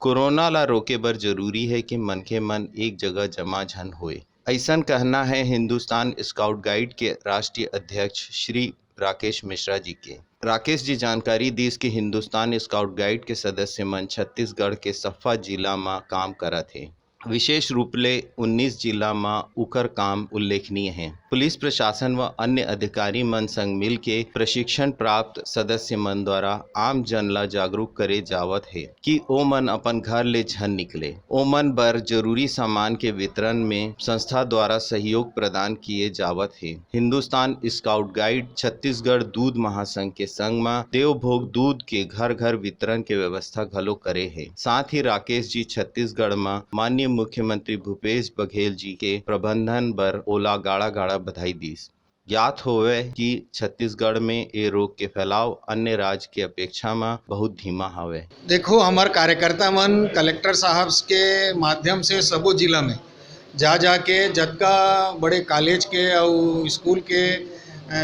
Corona ला रोके बर जरूरी है कि मनखे मन एक जगह जमा झन होए। अइसन कहना है हिंदुस्तान स्काउट गाइड के राष्ट्रीय अध्यक्ष श्री राकेश मिश्रा जी के। राकेश जी जानकारी दिस कि हिंदुस्तान स्काउट गाइड के सदस्य मन छत्तीसगढ़ के सफ्फा जिला में काम करत हे। विशेष रूप ले 19 जिला में उकर काम उल्लेखनीय है। पुलिस प्रशासन व अन्य अधिकारी मन संग मिल के प्रशिक्षण प्राप्त सदस्य मन द्वारा आम जन ला जागरूक करे जावत है कि ओ मन अपन घर ले झन निकले। ओ मन बर जरूरी सामान के वितरण में संस्था द्वारा सहयोग प्रदान किए जावत है। हिंदुस्तान स्काउट गाइड छत्तीसगढ़ दूध महासंघ के संग में देवभोग दूध के घर घर वितरण के व्यवस्था घलो करे है। साथ ही राकेश जी छत्तीसगढ़ में माननीय मुख्यमंत्री भूपेश बघेल जी के प्रबंधन बर ओला गाड़ा गाड़ा बधाई दीस। ज्ञात होवे कि छत्तीसगढ़ में ये रोग के फैलाव अन्य राज्य के अपेक्षा में बहुत धीमा हवे। देखो, हमार कार्यकर्ता मन कलेक्टर साहब के माध्यम से सबो जिला में जा के जतका बड़े कॉलेज के और स्कूल के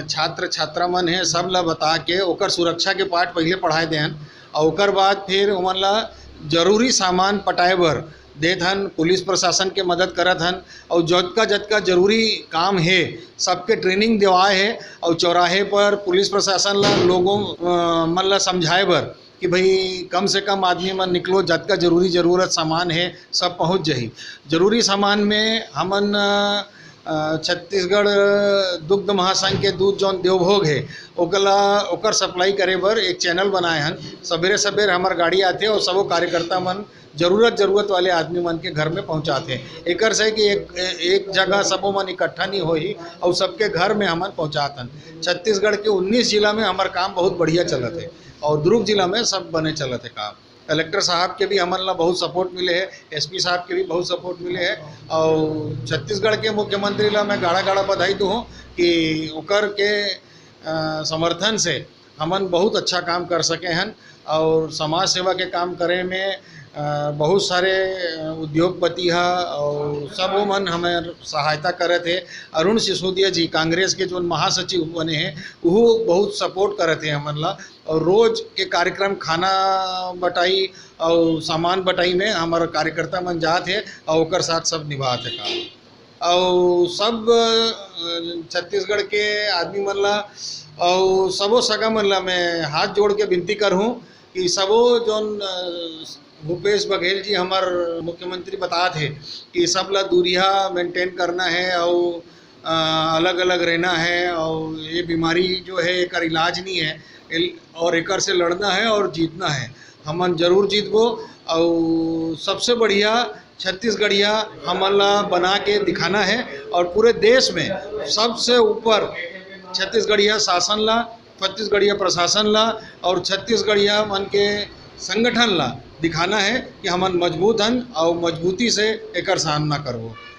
छात्र छात्रा मन है सब ला बता के ओकर सुरक्षा के पाठ पहले पढ़ाए देहन और ओकर बाद फिर ओमन ला जरूरी सामान पटाए बर देत हन। पुलिस प्रशासन के मदद करत हन और जतका जरूरी काम है सबके ट्रेनिंग देवाए है और चौराहे पर पुलिस प्रशासन ला लोगों मन ला समझाए बर कि भाई कम से कम आदमी मन निकलो, जतका जरूरत सामान है सब पहुंच जाही। जरूरी सामान में हमन छत्तीसगढ़ दुग्ध महासंघ के दूध जौन देवभोग है ओकर सप्लाई करे बर एक चैनल बनाए हन। सवेरे सवेरे हमार गाड़ी आते और सबो कार्यकर्ता मन जरूरत वाले आदमी मन के घर में पहुंचाते हैं। एकर से कि एक जगह सबो मन इकट्ठा नहीं होही और सबके घर में हमन पहुंचातन। छत्तीसगढ़ के 19 जिला में हमार काम बहुत बढ़िया चलत है और दुर्ग जिला में सब बने चलत है काम। कलेक्टर साहब के भी हमन ला बहुत सपोर्ट मिले है, एसपी साहब के भी बहुत सपोर्ट मिले है और छत्तीसगढ़ के मुख्यमंत्री ला मैं गाड़ा गाड़ा बधाई दूँ कि ओकर के समर्थन से हमन बहुत अच्छा काम कर सके हैं और समाज सेवा के काम करे में बहुत सारे उद्योगपति है और सब मन हमें सहायता करे थे। अरुण सिसोदिया जी कांग्रेस के जो महासचिव बने हैं वो बहुत सपोर्ट करे थे हमन ला और रोज के कार्यक्रम खाना बटाई और सामान बटाई में हमारा कार्यकर्ता मन जाते हैं और ओकर साथ सब निभाते काम और सब छत्तीसगढ़ के आदमी मन ला और सबो सगा मन ला मैं हाथ जोड़ के विनती करहूँ कि सबो जोन भूपेश बघेल जी हमार मुख्यमंत्री बता थे कि सब ला दूरिया मेंटेन करना है और अलग अलग रहना है और ये बीमारी जो है एकर इलाज नहीं है और एकर से लड़ना है और जीतना है। हमन जरूर जीतबो और सबसे बढ़िया छत्तीसगढ़िया हमन ला बना के दिखाना है और पूरे देश में सबसे ऊपर छत्तीसगढ़िया शासन ला, छत्तीसगढ़िया प्रशासन ला और छत्तीसगढ़िया मन के संगठन ला दिखाना है कि हमन मजबूत हन और मजबूती से एकर सामना करबो।